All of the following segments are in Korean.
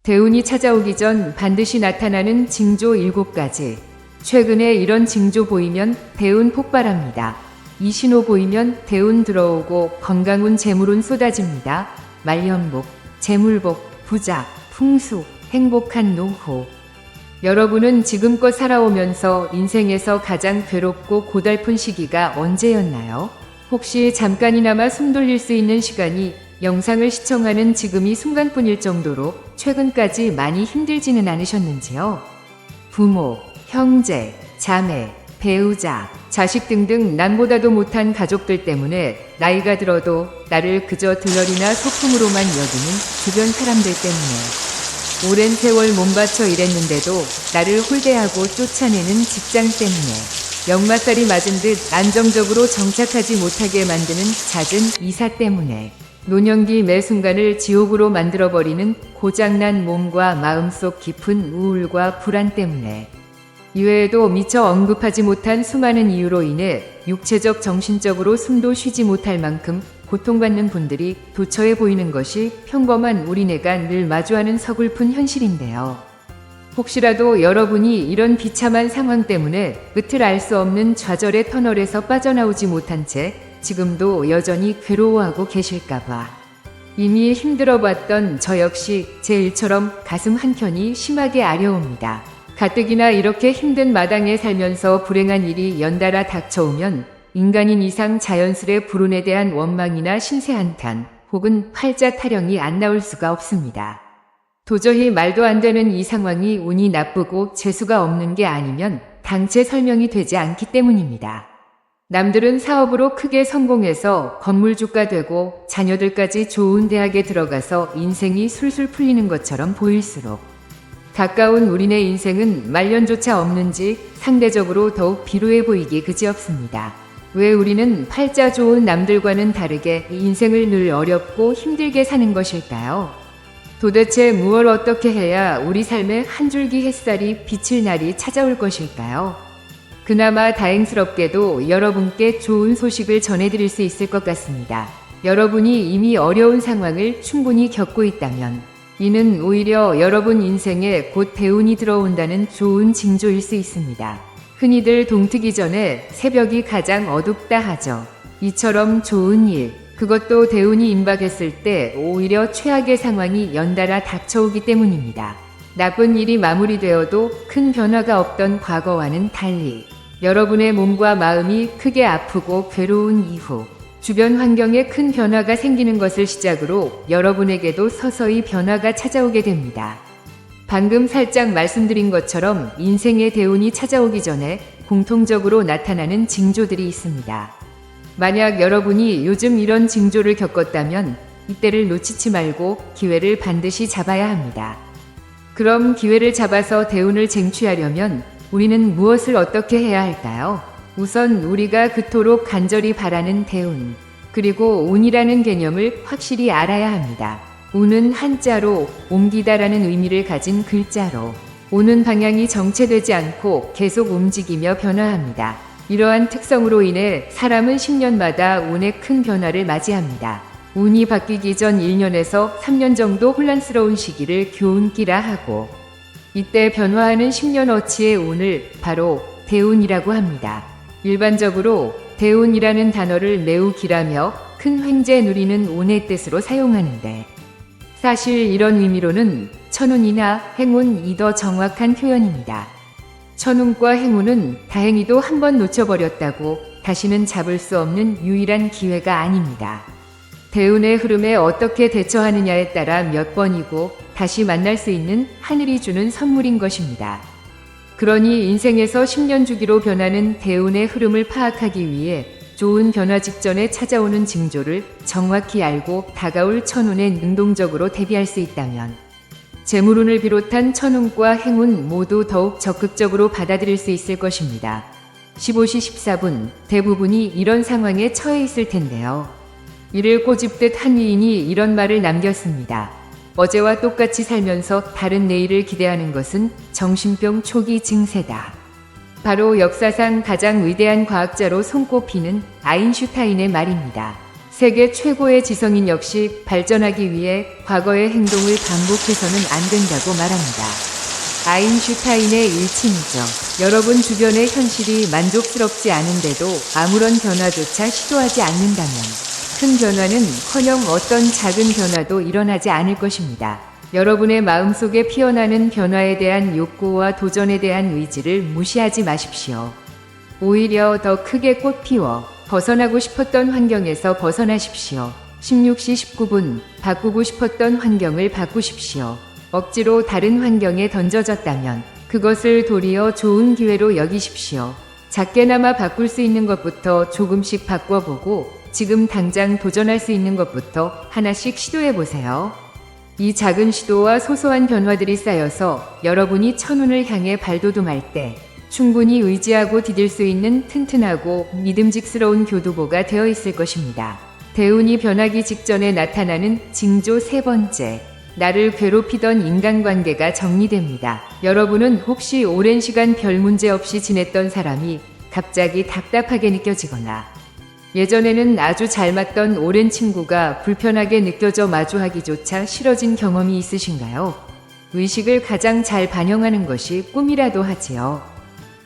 대운이 찾아오기 전 반드시 나타나는 징조 7가지. 최근에 이런 징조 보이면 대운 폭발합니다. 이 신호 보이면 대운 들어오고 건강운 재물운 쏟아집니다. 말년복, 재물복, 부자, 풍수, 행복한 노후. 여러분은 지금껏 살아오면서 인생에서 가장 괴롭고 고달픈 시기가 언제였나요? 혹시 잠깐이나마 숨 돌릴 수 있는 시간이 영상을 시청하는 지금이 순간뿐일 정도로 최근까지 많이 힘들지는 않으셨는지요? 부모, 형제, 자매, 배우자, 자식 등등 남보다도 못한 가족들 때문에 나이가 들어도 나를 그저 들러리나 소품으로만 여기는 주변 사람들 때문에 오랜 세월 몸바쳐 일했는데도 나를 홀대하고 쫓아내는 직장 때문에 역마살이 맞은 듯 안정적으로 정착하지 못하게 만드는 잦은 이사 때문에 노년기 매 순간을 지옥으로 만들어버리는 고장난 몸과 마음속 깊은 우울과 불안 때문에 이외에도 미처 언급하지 못한 수많은 이유로 인해 육체적 정신적으로 숨도 쉬지 못할 만큼 고통받는 분들이 도처에 보이는 것이 평범한 우리네가 늘 마주하는 서글픈 현실인데요. 혹시라도 여러분이 이런 비참한 상황 때문에 끝을 알 수 없는 좌절의 터널에서 빠져나오지 못한 채 지금도 여전히 괴로워하고 계실까봐 이미 힘들어봤던 저 역시 제 일처럼 가슴 한켠이 심하게 아려옵니다. 가뜩이나 이렇게 힘든 마당에 살면서 불행한 일이 연달아 닥쳐오면 인간인 이상 자연스레 불운에 대한 원망이나 신세 한탄 혹은 팔자 타령이 안 나올 수가 없습니다. 도저히 말도 안 되는 이 상황이 운이 나쁘고 재수가 없는 게 아니면 당최 설명이 되지 않기 때문입니다. 남들은 사업으로 크게 성공해서 건물주가 되고 자녀들까지 좋은 대학에 들어가서 인생이 술술 풀리는 것처럼 보일수록 가까운 우리네 인생은 말년조차 없는지 상대적으로 더욱 비루해 보이기 그지없습니다. 왜 우리는 팔자 좋은 남들과는 다르게 인생을 늘 어렵고 힘들게 사는 것일까요? 도대체 무엇을 어떻게 해야 우리 삶에 한 줄기 햇살이 비칠 날이 찾아올 것일까요? 그나마 다행스럽게도 여러분께 좋은 소식을 전해드릴 수 있을 것 같습니다. 여러분이 이미 어려운 상황을 충분히 겪고 있다면 이는 오히려 여러분 인생에 곧 대운이 들어온다는 좋은 징조일 수 있습니다. 흔히들 동트기 전에 새벽이 가장 어둡다 하죠. 이처럼 좋은 일, 그것도 대운이 임박했을 때 오히려 최악의 상황이 연달아 닥쳐오기 때문입니다. 나쁜 일이 마무리되어도 큰 변화가 없던 과거와는 달리 여러분의 몸과 마음이 크게 아프고 괴로운 이후 주변 환경에 큰 변화가 생기는 것을 시작으로 여러분에게도 서서히 변화가 찾아오게 됩니다. 방금 살짝 말씀드린 것처럼 인생의 대운이 찾아오기 전에 공통적으로 나타나는 징조들이 있습니다. 만약 여러분이 요즘 이런 징조를 겪었다면 이때를 놓치지 말고 기회를 반드시 잡아야 합니다. 그럼 기회를 잡아서 대운을 쟁취하려면 우리는 무엇을 어떻게 해야 할까요? 우선 우리가 그토록 간절히 바라는 대운, 그리고 운이라는 개념을 확실히 알아야 합니다. 운은 한자로 옮기다라는 의미를 가진 글자로 오는 방향이 정체되지 않고 계속 움직이며 변화합니다. 이러한 특성으로 인해 사람은 10년마다 운의 큰 변화를 맞이합니다. 운이 바뀌기 전 1년에서 3년 정도 혼란스러운 시기를 교운기라 하고 이때 변화하는 10년어치의 운을 바로 대운이라고 합니다. 일반적으로 대운이라는 단어를 매우 길하며 큰 횡재 누리는 운의 뜻으로 사용하는데 사실 이런 의미로는 천운이나 행운이 더 정확한 표현입니다. 천운과 행운은 다행히도 한번 놓쳐버렸다고 다시는 잡을 수 없는 유일한 기회가 아닙니다. 대운의 흐름에 어떻게 대처하느냐에 따라 몇 번이고 다시 만날 수 있는 하늘이 주는 선물인 것입니다. 그러니 인생에서 10년 주기로 변하는 대운의 흐름을 파악하기 위해 좋은 변화 직전에 찾아오는 징조를 정확히 알고 다가올 천운에 능동적으로 대비할 수 있다면 재물운을 비롯한 천운과 행운 모두 더욱 적극적으로 받아들일 수 있을 것입니다. 15시 14분 대부분이 이런 상황에 처해 있을 텐데요. 이를 꼬집듯 한 위인이 이런 말을 남겼습니다. 어제와 똑같이 살면서 다른 내일을 기대하는 것은 정신병 초기 증세다. 바로 역사상 가장 위대한 과학자로 손꼽히는 아인슈타인의 말입니다. 세계 최고의 지성인 역시 발전하기 위해 과거의 행동을 반복해서는 안 된다고 말합니다. 아인슈타인의 일침이죠. 여러분 주변의 현실이 만족스럽지 않은데도 아무런 변화조차 시도하지 않는다면 큰 변화는커녕 어떤 작은 변화도 일어나지 않을 것입니다. 여러분의 마음속에 피어나는 변화에 대한 욕구와 도전에 대한 의지를 무시하지 마십시오. 오히려 더 크게 꽃 피워 벗어나고 싶었던 환경에서 벗어나십시오. 16시 19분 바꾸고 싶었던 환경을 바꾸십시오. 억지로 다른 환경에 던져졌다면 그것을 도리어 좋은 기회로 여기십시오. 작게나마 바꿀 수 있는 것부터 조금씩 바꿔보고 지금 당장 도전할 수 있는 것부터 하나씩 시도해보세요. 이 작은 시도와 소소한 변화들이 쌓여서 여러분이 천운을 향해 발돋움할 때 충분히 의지하고 디딜 수 있는 튼튼하고 믿음직스러운 교두보가 되어 있을 것입니다. 대운이 변하기 직전에 나타나는 징조 세 번째, 나를 괴롭히던 인간관계가 정리됩니다. 여러분은 혹시 오랜 시간 별 문제 없이 지냈던 사람이 갑자기 답답하게 느껴지거나 예전에는 아주 잘 맞던 오랜 친구가 불편하게 느껴져 마주하기조차 싫어진 경험이 있으신가요? 의식을 가장 잘 반영하는 것이 꿈이라도 하지요.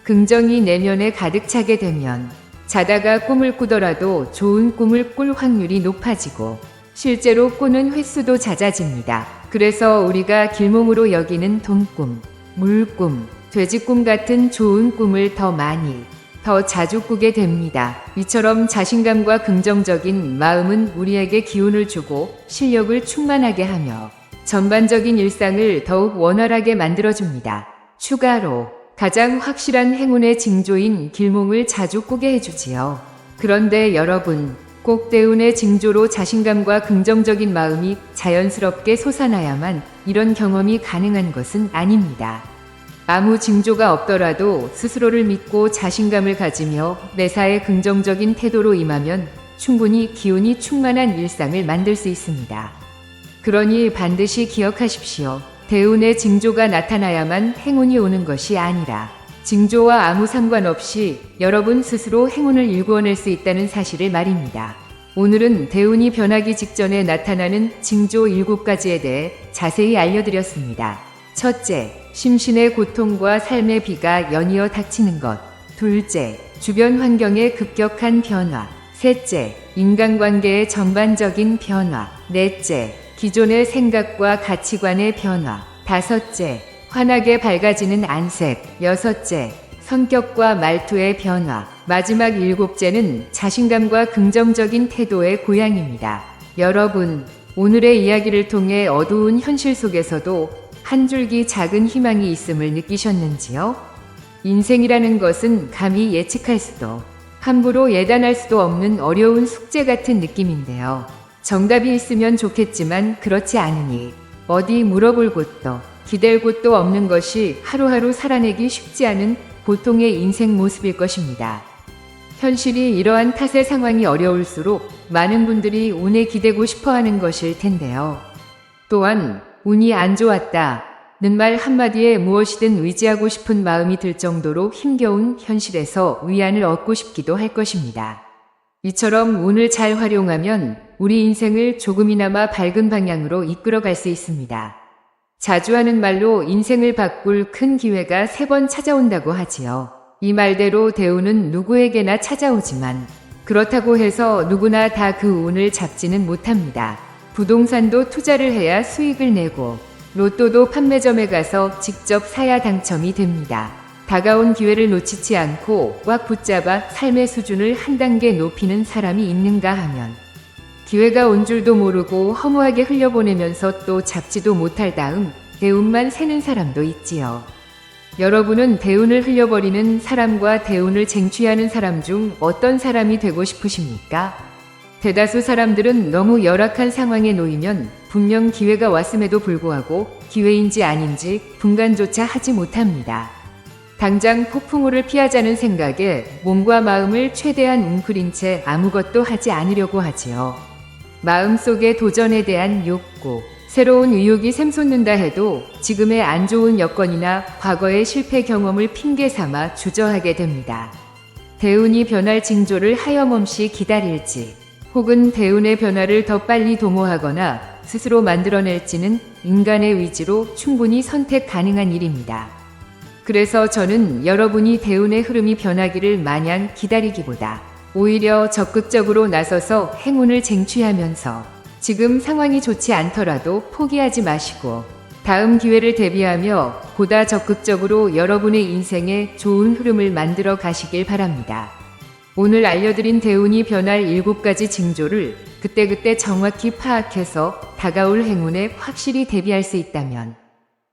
긍정이 내면에 가득 차게 되면 자다가 꿈을 꾸더라도 좋은 꿈을 꿀 확률이 높아지고 실제로 꾸는 횟수도 잦아집니다. 그래서 우리가 길몽으로 여기는 돈꿈, 물꿈, 돼지꿈 같은 좋은 꿈을 더 많이, 더 자주 꾸게 됩니다. 이처럼 자신감과 긍정적인 마음은 우리에게 기운을 주고 실력을 충만하게 하며 전반적인 일상을 더욱 원활하게 만들어줍니다. 추가로 가장 확실한 행운의 징조인 길몽을 자주 꾸게 해주지요. 그런데 여러분, 꼭 대운의 징조로 자신감과 긍정적인 마음이 자연스럽게 솟아나야만 이런 경험이 가능한 것은 아닙니다. 아무 징조가 없더라도 스스로를 믿고 자신감을 가지며 매사에 긍정적인 태도로 임하면 충분히 기운이 충만한 일상을 만들 수 있습니다. 그러니 반드시 기억하십시오. 대운의 징조가 나타나야만 행운이 오는 것이 아니라 징조와 아무 상관없이 여러분 스스로 행운을 일구어낼 수 있다는 사실을 말입니다. 오늘은 대운이 변하기 직전에 나타나는 징조 7가지에 대해 자세히 알려드렸습니다. 첫째, 심신의 고통과 삶의 비가 연이어 닥치는 것. 둘째, 주변 환경의 급격한 변화. 셋째, 인간관계의 전반적인 변화. 넷째, 기존의 생각과 가치관의 변화. 다섯째, 환하게 밝아지는 안색. 여섯째, 성격과 말투의 변화. 마지막 7째는 자신감과 긍정적인 태도의 고양입니다. 여러분, 오늘의 이야기를 통해 어두운 현실 속에서도 한 줄기 작은 희망이 있음을 느끼셨는지요? 인생이라는 것은 감히 예측할 수도, 함부로 예단할 수도 없는 어려운 숙제 같은 느낌인데요. 정답이 있으면 좋겠지만 그렇지 않으니 어디 물어볼 곳도 기댈 곳도 없는 것이 하루하루 살아내기 쉽지 않은 보통의 인생 모습일 것입니다. 현실이 이러한 탓의 상황이 어려울수록 많은 분들이 운에 기대고 싶어하는 것일 텐데요. 또한 운이 안 좋았다 는 말 한마디에 무엇이든 의지하고 싶은 마음이 들 정도로 힘겨운 현실에서 위안을 얻고 싶기도 할 것입니다. 이처럼 운을 잘 활용하면 우리 인생을 조금이나마 밝은 방향으로 이끌어갈 수 있습니다. 자주 하는 말로 인생을 바꿀 큰 기회가 3번 찾아온다고 하지요. 이 말대로 대운은 누구에게나 찾아오지만 그렇다고 해서 누구나 다 그 운을 잡지는 못합니다. 부동산도 투자를 해야 수익을 내고 로또도 판매점에 가서 직접 사야 당첨이 됩니다. 다가온 기회를 놓치지 않고 꽉 붙잡아 삶의 수준을 한 단계 높이는 사람이 있는가 하면 기회가 온 줄도 모르고 허무하게 흘려보내면서 또 잡지도 못할 다음 대운만 새는 사람도 있지요. 여러분은 대운을 흘려버리는 사람과 대운을 쟁취하는 사람 중 어떤 사람이 되고 싶으십니까? 대다수 사람들은 너무 열악한 상황에 놓이면 분명 기회가 왔음에도 불구하고 기회인지 아닌지 분간조차 하지 못합니다. 당장 폭풍우를 피하자는 생각에 몸과 마음을 최대한 웅크린 채 아무것도 하지 않으려고 하지요. 마음속의 도전에 대한 욕구, 새로운 의욕이 샘솟는다 해도 지금의 안 좋은 여건이나 과거의 실패 경험을 핑계 삼아 주저하게 됩니다. 대운이 변할 징조를 하염없이 기다릴지 혹은 대운의 변화를 더 빨리 도모하거나 스스로 만들어낼지는 인간의 의지로 충분히 선택 가능한 일입니다. 그래서 저는 여러분이 대운의 흐름이 변하기를 마냥 기다리기보다 오히려 적극적으로 나서서 행운을 쟁취하면서 지금 상황이 좋지 않더라도 포기하지 마시고 다음 기회를 대비하며 보다 적극적으로 여러분의 인생에 좋은 흐름을 만들어 가시길 바랍니다. 오늘 알려드린 대운이 변할 7가지 징조를 그때그때 정확히 파악해서 다가올 행운에 확실히 대비할 수 있다면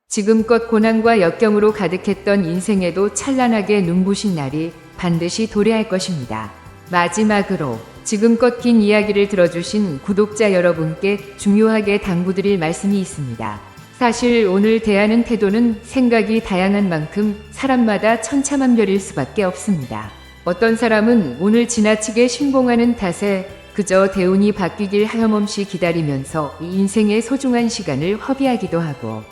지금껏 고난과 역경으로 가득했던 인생에도 찬란하게 눈부신 날이 반드시 도래할 것입니다. 마지막으로 지금껏 긴 이야기를 들어주신 구독자 여러분께 중요하게 당부드릴 말씀이 있습니다. 사실 오늘 대하는 태도는 생각이 다양한 만큼 사람마다 천차만별일 수밖에 없습니다. 어떤 사람은 오늘 지나치게 신봉하는 탓에 그저 대운이 바뀌길 하염없이 기다리면서 이 인생의 소중한 시간을 허비하기도 하고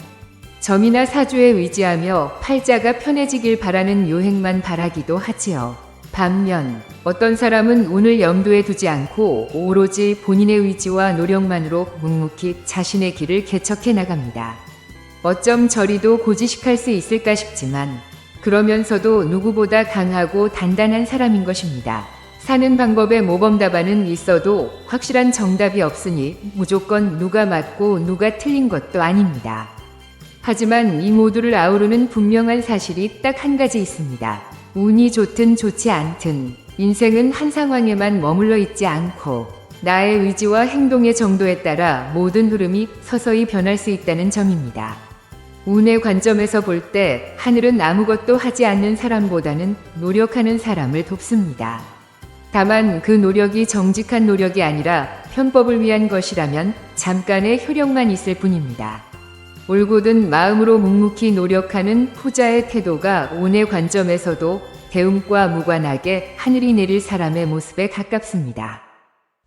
점이나 사주에 의지하며 팔자가 편해지길 바라는 요행만 바라기도 하지요. 반면 어떤 사람은 오늘 염두에 두지 않고 오로지 본인의 의지와 노력만으로 묵묵히 자신의 길을 개척해 나갑니다. 어쩜 저리도 고지식할 수 있을까 싶지만 그러면서도 누구보다 강하고 단단한 사람인 것입니다. 사는 방법에 모범 답안은 있어도 확실한 정답이 없으니 무조건 누가 맞고 누가 틀린 것도 아닙니다. 하지만 이 모두를 아우르는 분명한 사실이 딱 한 가지 있습니다. 운이 좋든 좋지 않든 인생은 한 상황에만 머물러 있지 않고 나의 의지와 행동의 정도에 따라 모든 흐름이 서서히 변할 수 있다는 점입니다. 운의 관점에서 볼 때 하늘은 아무것도 하지 않는 사람보다는 노력하는 사람을 돕습니다. 다만 그 노력이 정직한 노력이 아니라 편법을 위한 것이라면 잠깐의 효력만 있을 뿐입니다. 올곧은 마음으로 묵묵히 노력하는 후자의 태도가 운의 관점에서도 대운과 무관하게 하늘이 내릴 사람의 모습에 가깝습니다.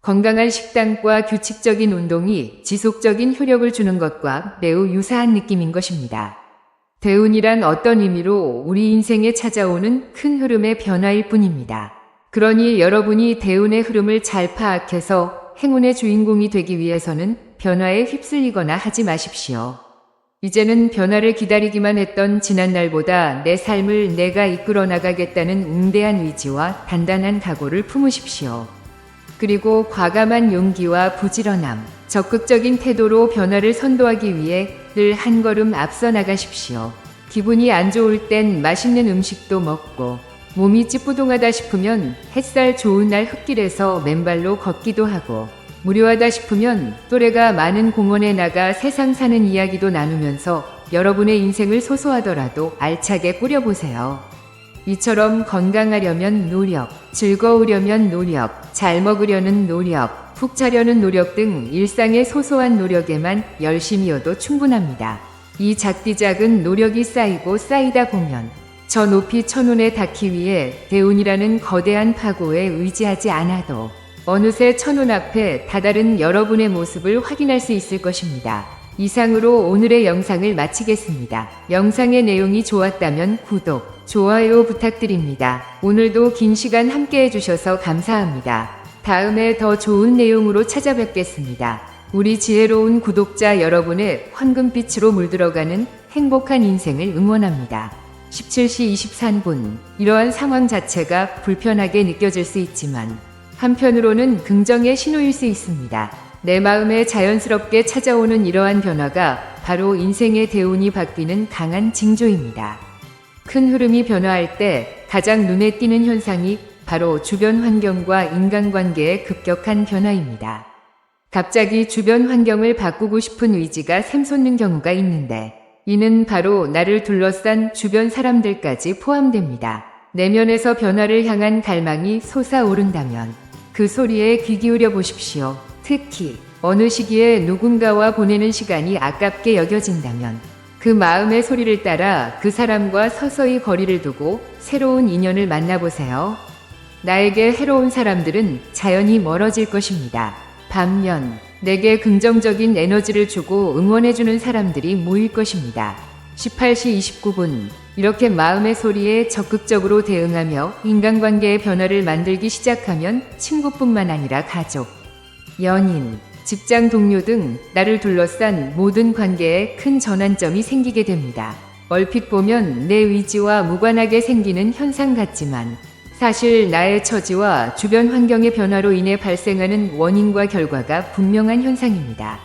건강한 식단과 규칙적인 운동이 지속적인 효력을 주는 것과 매우 유사한 느낌인 것입니다. 대운이란 어떤 의미로 우리 인생에 찾아오는 큰 흐름의 변화일 뿐입니다. 그러니 여러분이 대운의 흐름을 잘 파악해서 행운의 주인공이 되기 위해서는 변화에 휩쓸리거나 하지 마십시오. 이제는 변화를 기다리기만 했던 지난날보다 내 삶을 내가 이끌어 나가겠다는 웅대한 의지와 단단한 각오를 품으십시오. 그리고 과감한 용기와 부지런함, 적극적인 태도로 변화를 선도하기 위해 늘 한 걸음 앞서 나가십시오. 기분이 안 좋을 땐 맛있는 음식도 먹고 몸이 찌뿌둥하다 싶으면 햇살 좋은 날 흙길에서 맨발로 걷기도 하고 무료하다 싶으면 또래가 많은 공원에 나가 세상 사는 이야기도 나누면서 여러분의 인생을 소소하더라도 알차게 꾸려보세요. 이처럼 건강하려면 노력, 즐거우려면 노력, 잘 먹으려는 노력, 푹 자려는 노력 등 일상의 소소한 노력에만 열심이어도 충분합니다. 이 작디작은 노력이 쌓이고 쌓이다 보면 저 높이 천운에 닿기 위해 대운이라는 거대한 파고에 의지하지 않아도 어느새 천운 앞에 다다른 여러분의 모습을 확인할 수 있을 것입니다. 이상으로 오늘의 영상을 마치겠습니다. 영상의 내용이 좋았다면 구독, 좋아요 부탁드립니다. 오늘도 긴 시간 함께 해주셔서 감사합니다. 다음에 더 좋은 내용으로 찾아뵙겠습니다. 우리 지혜로운 구독자 여러분의 황금빛으로 물들어가는 행복한 인생을 응원합니다. 17시 23분. 이러한 상황 자체가 불편하게 느껴질 수 있지만 한편으로는 긍정의 신호일 수 있습니다. 내 마음에 자연스럽게 찾아오는 이러한 변화가 바로 인생의 대운이 바뀌는 강한 징조입니다. 큰 흐름이 변화할 때 가장 눈에 띄는 현상이 바로 주변 환경과 인간관계의 급격한 변화입니다. 갑자기 주변 환경을 바꾸고 싶은 의지가 샘솟는 경우가 있는데 이는 바로 나를 둘러싼 주변 사람들까지 포함됩니다. 내면에서 변화를 향한 갈망이 솟아오른다면 그 소리에 귀 기울여 보십시오. 특히 어느 시기에 누군가와 보내는 시간이 아깝게 여겨진다면 그 마음의 소리를 따라 그 사람과 서서히 거리를 두고 새로운 인연을 만나보세요. 나에게 해로운 사람들은 자연히 멀어질 것입니다. 반면 내게 긍정적인 에너지를 주고 응원해주는 사람들이 모일 것입니다. 18시 29분. 이렇게 마음의 소리에 적극적으로 대응하며 인간관계의 변화를 만들기 시작하면 친구뿐만 아니라 가족, 연인, 직장 동료 등 나를 둘러싼 모든 관계에 큰 전환점이 생기게 됩니다. 얼핏 보면 내 의지와 무관하게 생기는 현상 같지만 사실 나의 처지와 주변 환경의 변화로 인해 발생하는 원인과 결과가 분명한 현상입니다.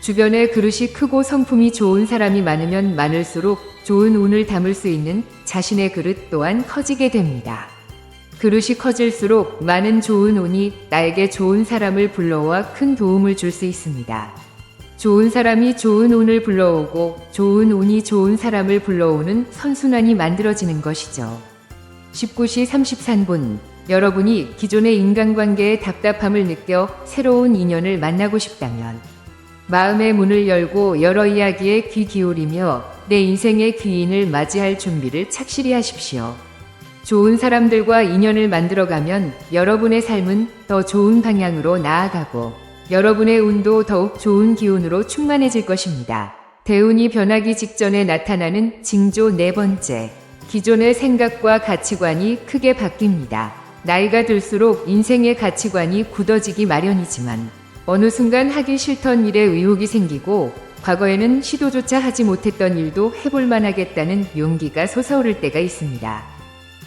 주변에 그릇이 크고 성품이 좋은 사람이 많으면 많을수록 좋은 운을 담을 수 있는 자신의 그릇 또한 커지게 됩니다. 그릇이 커질수록 많은 좋은 운이 나에게 좋은 사람을 불러와 큰 도움을 줄 수 있습니다. 좋은 사람이 좋은 운을 불러오고 좋은 운이 좋은 사람을 불러오는 선순환이 만들어지는 것이죠. 19시 33분, 여러분이 기존의 인간관계에 답답함을 느껴 새로운 인연을 만나고 싶다면 마음의 문을 열고 여러 이야기에 귀 기울이며 내 인생의 귀인을 맞이할 준비를 착실히 하십시오. 좋은 사람들과 인연을 만들어가면 여러분의 삶은 더 좋은 방향으로 나아가고 여러분의 운도 더욱 좋은 기운으로 충만해질 것입니다. 대운이 변하기 직전에 나타나는 징조 네 번째, 기존의 생각과 가치관이 크게 바뀝니다. 나이가 들수록 인생의 가치관이 굳어지기 마련이지만 어느 순간 하기 싫던 일에 의욕이 생기고 과거에는 시도조차 하지 못했던 일도 해볼만 하겠다는 용기가 솟아오를 때가 있습니다.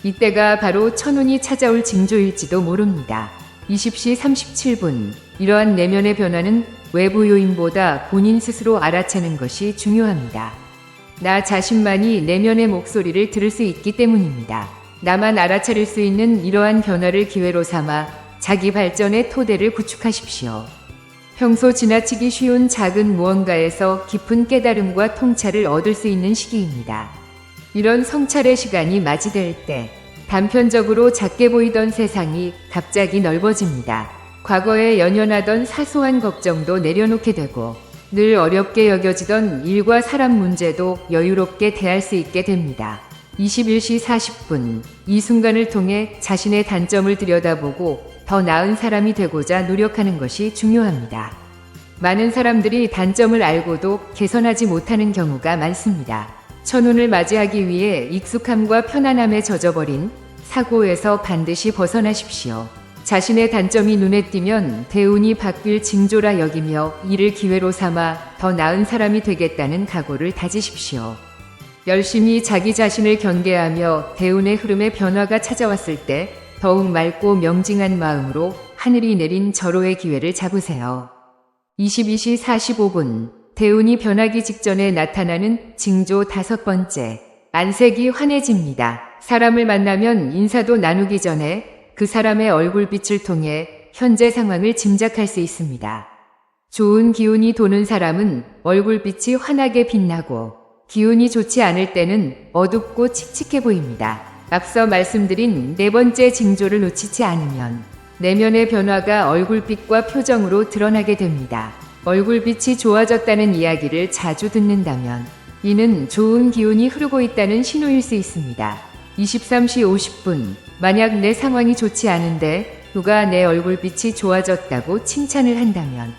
이때가 바로 천운이 찾아올 징조일지도 모릅니다. 20시 37분, 이러한 내면의 변화는 외부 요인보다 본인 스스로 알아채는 것이 중요합니다. 나 자신만이 내면의 목소리를 들을 수 있기 때문입니다. 나만 알아차릴 수 있는 이러한 변화를 기회로 삼아 자기 발전의 토대를 구축하십시오. 평소 지나치기 쉬운 작은 무언가에서 깊은 깨달음과 통찰을 얻을 수 있는 시기입니다. 이런 성찰의 시간이 맞이될 때 단편적으로 작게 보이던 세상이 갑자기 넓어집니다. 과거에 연연하던 사소한 걱정도 내려놓게 되고 늘 어렵게 여겨지던 일과 사람 문제도 여유롭게 대할 수 있게 됩니다. 21시 40분, 이 순간을 통해 자신의 단점을 들여다보고 더 나은 사람이 되고자 노력하는 것이 중요합니다. 많은 사람들이 단점을 알고도 개선하지 못하는 경우가 많습니다. 천운을 맞이하기 위해 익숙함과 편안함에 젖어버린 사고에서 반드시 벗어나십시오. 자신의 단점이 눈에 띄면 대운이 바뀔 징조라 여기며 이를 기회로 삼아 더 나은 사람이 되겠다는 각오를 다지십시오. 열심히 자기 자신을 경계하며 대운의 흐름에 변화가 찾아왔을 때 더욱 맑고 명징한 마음으로 하늘이 내린 절호의 기회를 잡으세요. 22시 45분, 대운이 변하기 직전에 나타나는 징조 다섯 번째, 안색이 환해집니다. 사람을 만나면 인사도 나누기 전에 그 사람의 얼굴빛을 통해 현재 상황을 짐작할 수 있습니다. 좋은 기운이 도는 사람은 얼굴빛이 환하게 빛나고 기운이 좋지 않을 때는 어둡고 칙칙해 보입니다. 앞서 말씀드린 네 번째 징조를 놓치지 않으면 내면의 변화가 얼굴빛과 표정으로 드러나게 됩니다. 얼굴빛이 좋아졌다는 이야기를 자주 듣는다면 이는 좋은 기운이 흐르고 있다는 신호일 수 있습니다. 23시 50분, 만약 내 상황이 좋지 않은데 누가 내 얼굴빛이 좋아졌다고 칭찬을 한다면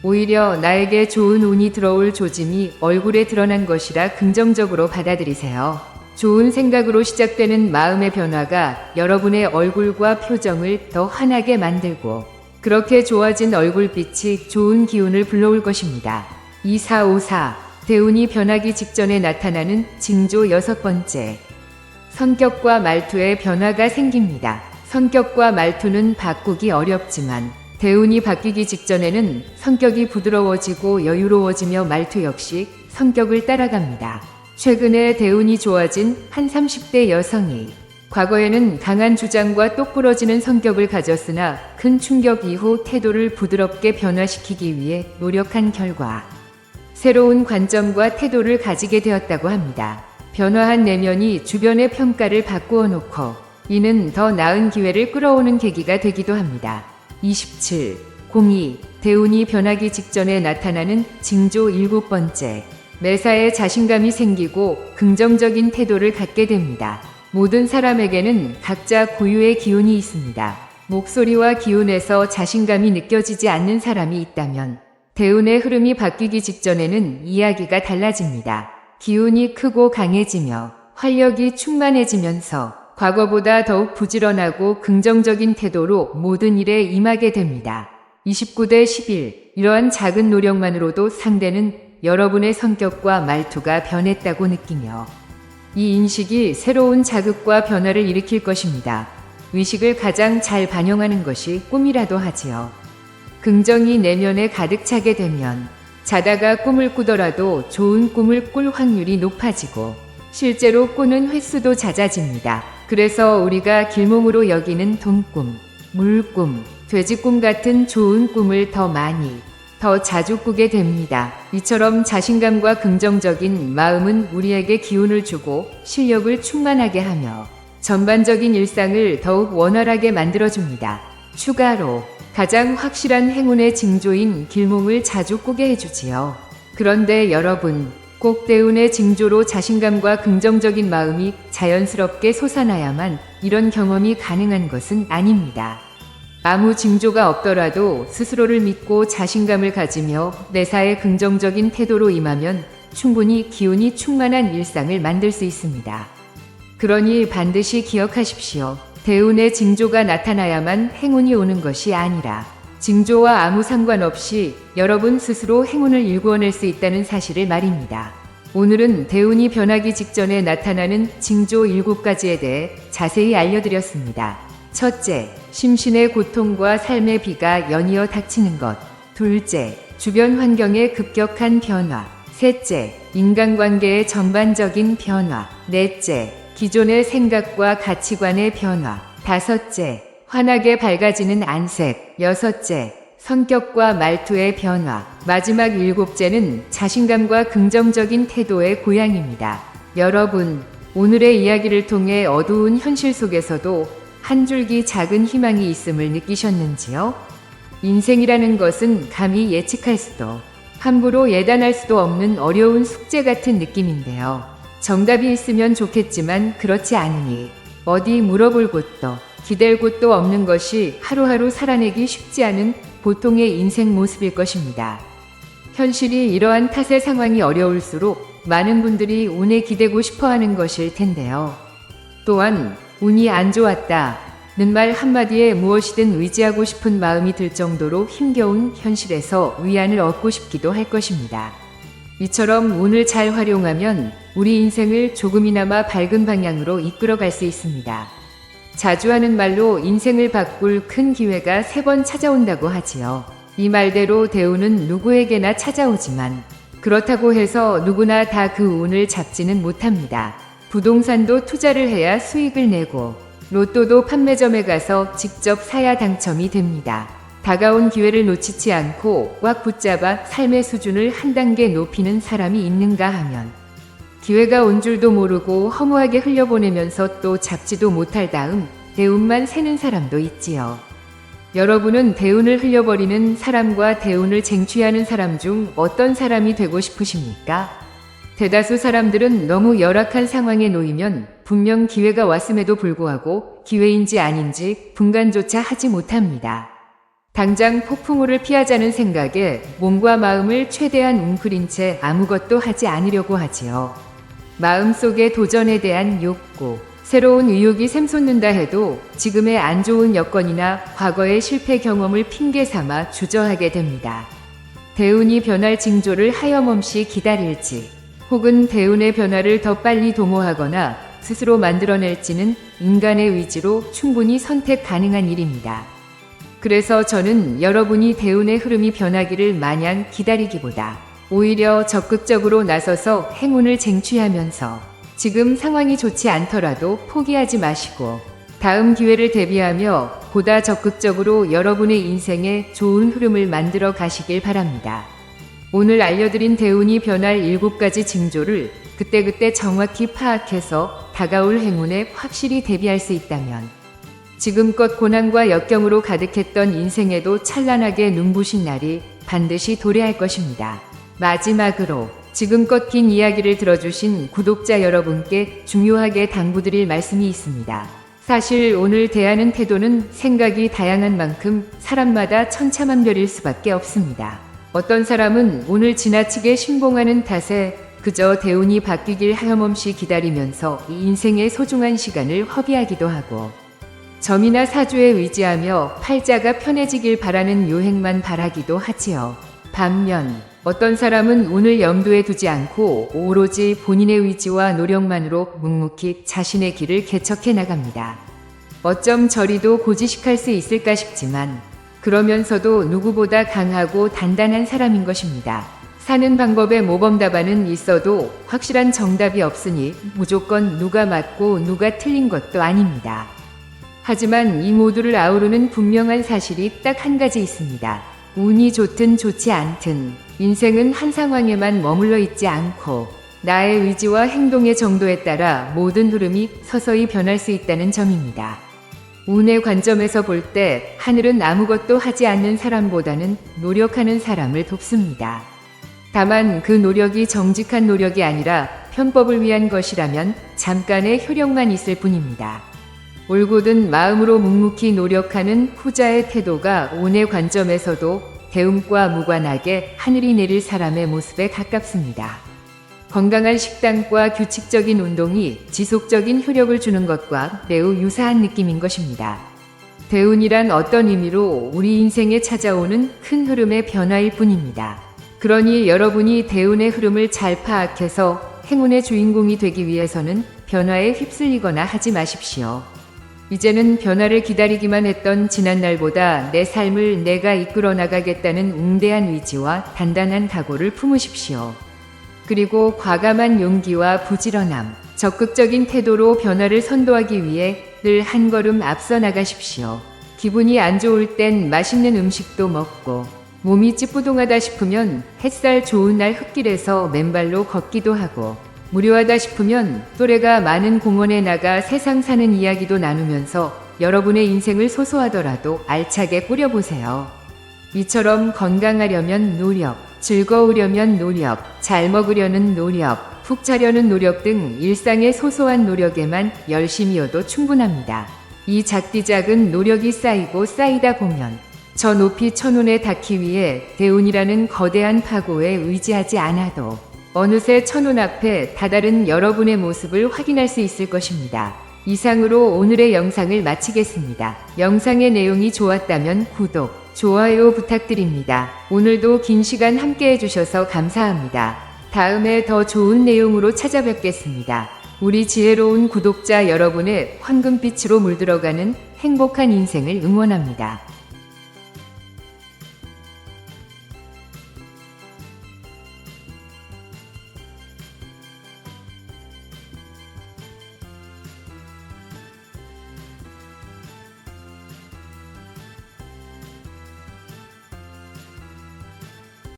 오히려 나에게 좋은 운이 들어올 조짐이 얼굴에 드러난 것이라 긍정적으로 받아들이세요. 좋은 생각으로 시작되는 마음의 변화가 여러분의 얼굴과 표정을 더 환하게 만들고 그렇게 좋아진 얼굴빛이 좋은 기운을 불러올 것입니다. 2454, 대운이 변하기 직전에 나타나는 징조 여섯 번째, 성격과 말투에 변화가 생깁니다. 성격과 말투는 바꾸기 어렵지만 대운이 바뀌기 직전에는 성격이 부드러워지고 여유로워지며 말투 역시 성격을 따라갑니다. 최근에 대운이 좋아진 한 30대 여성이 과거에는 강한 주장과 똑부러지는 성격을 가졌으나 큰 충격 이후 태도를 부드럽게 변화시키기 위해 노력한 결과 새로운 관점과 태도를 가지게 되었다고 합니다. 변화한 내면이 주변의 평가를 바꾸어 놓고 이는 더 나은 기회를 끌어오는 계기가 되기도 합니다. 27. 02. 대운이 변하기 직전에 나타나는 징조 일곱 번째, 매사에 자신감이 생기고 긍정적인 태도를 갖게 됩니다. 모든 사람에게는 각자 고유의 기운이 있습니다. 목소리와 기운에서 자신감이 느껴지지 않는 사람이 있다면 대운의 흐름이 바뀌기 직전에는 이야기가 달라집니다. 기운이 크고 강해지며 활력이 충만해지면서 과거보다 더욱 부지런하고 긍정적인 태도로 모든 일에 임하게 됩니다. 29대 11. 이러한 작은 노력만으로도 상대는 여러분의 성격과 말투가 변했다고 느끼며 이 인식이 새로운 자극과 변화를 일으킬 것입니다. 의식을 가장 잘 반영하는 것이 꿈이라도 하지요. 긍정이 내면에 가득 차게 되면 자다가 꿈을 꾸더라도 좋은 꿈을 꿀 확률이 높아지고 실제로 꾸는 횟수도 잦아집니다. 그래서 우리가 길몽으로 여기는 돈꿈, 물꿈, 돼지꿈 같은 좋은 꿈을 더 많이, 더 자주 꾸게 됩니다. 이처럼 자신감과 긍정적인 마음은 우리에게 기운을 주고 실력을 충만하게 하며 전반적인 일상을 더욱 원활하게 만들어줍니다. 추가로 가장 확실한 행운의 징조인 길몽을 자주 꾸게 해주지요. 그런데 여러분, 꼭 대운의 징조로 자신감과 긍정적인 마음이 자연스럽게 솟아나야만 이런 경험이 가능한 것은 아닙니다. 아무 징조가 없더라도 스스로를 믿고 자신감을 가지며 매사에 긍정적인 태도로 임하면 충분히 기운이 충만한 일상을 만들 수 있습니다. 그러니 반드시 기억하십시오. 대운의 징조가 나타나야만 행운이 오는 것이 아니라 징조와 아무 상관없이 여러분 스스로 행운을 일구어낼 수 있다는 사실을 말입니다. 오늘은 대운이 변하기 직전에 나타나는 징조 7가지에 대해 자세히 알려드렸습니다. 첫째, 심신의 고통과 삶의 비가 연이어 닥치는 것. 둘째, 주변 환경의 급격한 변화. 셋째, 인간관계의 전반적인 변화. 넷째, 기존의 생각과 가치관의 변화. 다섯째, 환하게 밝아지는 안색. 여섯째, 성격과 말투의 변화. 마지막 7째는 자신감과 긍정적인 태도의 고양입니다. 여러분, 오늘의 이야기를 통해 어두운 현실 속에서도 한 줄기 작은 희망이 있음을 느끼셨는지요? 인생이라는 것은 감히 예측할 수도, 함부로 예단할 수도 없는 어려운 숙제 같은 느낌인데요. 정답이 있으면 좋겠지만 그렇지 않으니 어디 물어볼 곳도 기댈 곳도 없는 것이 하루하루 살아내기 쉽지 않은 보통의 인생 모습일 것입니다. 현실이 이러한 탓의 상황이 어려울수록 많은 분들이 운에 기대고 싶어하는 것일 텐데요. 또한 운이 안 좋았다 는 말 한마디에 무엇이든 의지하고 싶은 마음이 들 정도로 힘겨운 현실에서 위안을 얻고 싶기도 할 것입니다. 이처럼 운을 잘 활용하면 우리 인생을 조금이나마 밝은 방향으로 이끌어갈 수 있습니다. 자주 하는 말로 인생을 바꿀 큰 기회가 3번 찾아온다고 하지요. 이 말대로 대운은 누구에게나 찾아오지만 그렇다고 해서 누구나 다 그 운을 잡지는 못합니다. 부동산도 투자를 해야 수익을 내고 로또도 판매점에 가서 직접 사야 당첨이 됩니다. 다가온 기회를 놓치지 않고 꽉 붙잡아 삶의 수준을 한 단계 높이는 사람이 있는가 하면 기회가 온 줄도 모르고 허무하게 흘려보내면서 또 잡지도 못할 다음 대운만 새는 사람도 있지요. 여러분은 대운을 흘려버리는 사람과 대운을 쟁취하는 사람 중 어떤 사람이 되고 싶으십니까? 대다수 사람들은 너무 열악한 상황에 놓이면 분명 기회가 왔음에도 불구하고 기회인지 아닌지 분간조차 하지 못합니다. 당장 폭풍우를 피하자는 생각에 몸과 마음을 최대한 웅크린 채 아무것도 하지 않으려고 하지요. 마음속의 도전에 대한 욕구, 새로운 의욕이 샘솟는다 해도 지금의 안 좋은 여건이나 과거의 실패 경험을 핑계 삼아 주저하게 됩니다. 대운이 변할 징조를 하염없이 기다릴지 혹은 대운의 변화를 더 빨리 도모하거나 스스로 만들어낼지는 인간의 의지로 충분히 선택 가능한 일입니다. 그래서 저는 여러분이 대운의 흐름이 변하기를 마냥 기다리기보다 오히려 적극적으로 나서서 행운을 쟁취하면서 지금 상황이 좋지 않더라도 포기하지 마시고 다음 기회를 대비하며 보다 적극적으로 여러분의 인생에 좋은 흐름을 만들어 가시길 바랍니다. 오늘 알려드린 대운이 변할 7가지 징조를 그때그때 정확히 파악해서 다가올 행운에 확실히 대비할 수 있다면 지금껏 고난과 역경으로 가득했던 인생에도 찬란하게 눈부신 날이 반드시 도래할 것입니다. 마지막으로 지금껏 긴 이야기를 들어주신 구독자 여러분께 중요하게 당부드릴 말씀이 있습니다. 사실 오늘 대하는 태도는 생각이 다양한 만큼 사람마다 천차만별일 수밖에 없습니다. 어떤 사람은 오늘 지나치게 신봉하는 탓에 그저 대운이 바뀌길 하염없이 기다리면서 이 인생의 소중한 시간을 허비하기도 하고 점이나 사주에 의지하며 팔자가 편해지길 바라는 요행만 바라기도 하지요. 반면 어떤 사람은 운을 염두에 두지 않고 오로지 본인의 의지와 노력만으로 묵묵히 자신의 길을 개척해 나갑니다. 어쩜 저리도 고지식할 수 있을까 싶지만 그러면서도 누구보다 강하고 단단한 사람인 것입니다. 사는 방법에 모범 답안은 있어도 확실한 정답이 없으니 무조건 누가 맞고 누가 틀린 것도 아닙니다. 하지만 이 모두를 아우르는 분명한 사실이 딱 한 가지 있습니다. 운이 좋든 좋지 않든 인생은 한 상황에만 머물러 있지 않고 나의 의지와 행동의 정도에 따라 모든 흐름이 서서히 변할 수 있다는 점입니다. 운의 관점에서 볼 때 하늘은 아무것도 하지 않는 사람보다는 노력하는 사람을 돕습니다. 다만 그 노력이 정직한 노력이 아니라 편법을 위한 것이라면 잠깐의 효력만 있을 뿐입니다. 올곧은 마음으로 묵묵히 노력하는 후자의 태도가 운의 관점에서도 대운과 무관하게 하늘이 내릴 사람의 모습에 가깝습니다. 건강한 식단과 규칙적인 운동이 지속적인 효력을 주는 것과 매우 유사한 느낌인 것입니다. 대운이란 어떤 의미로 우리 인생에 찾아오는 큰 흐름의 변화일 뿐입니다. 그러니 여러분이 대운의 흐름을 잘 파악해서 행운의 주인공이 되기 위해서는 변화에 휩쓸리거나 하지 마십시오. 이제는 변화를 기다리기만 했던 지난날보다 내 삶을 내가 이끌어 나가겠다는 웅대한 의지와 단단한 각오를 품으십시오. 그리고 과감한 용기와 부지런함, 적극적인 태도로 변화를 선도하기 위해 늘 한 걸음 앞서 나가십시오. 기분이 안 좋을 땐 맛있는 음식도 먹고 몸이 찌뿌둥하다 싶으면 햇살 좋은 날 흙길에서 맨발로 걷기도 하고 무료하다 싶으면 또래가 많은 공원에 나가 세상 사는 이야기도 나누면서 여러분의 인생을 소소하더라도 알차게 꾸려보세요. 이처럼 건강하려면 노력, 즐거우려면 노력, 잘 먹으려는 노력, 푹 자려는 노력 등 일상의 소소한 노력에만 열심이어도 충분합니다. 이 작디작은 노력이 쌓이고 쌓이다 보면 저 높이 천운에 닿기 위해 대운이라는 거대한 파고에 의지하지 않아도 어느새 천운 앞에 다다른 여러분의 모습을 확인할 수 있을 것입니다. 이상으로 오늘의 영상을 마치겠습니다. 영상의 내용이 좋았다면 구독, 좋아요 부탁드립니다. 오늘도 긴 시간 함께 해주셔서 감사합니다. 다음에 더 좋은 내용으로 찾아뵙겠습니다. 우리 지혜로운 구독자 여러분의 황금빛으로 물들어가는 행복한 인생을 응원합니다.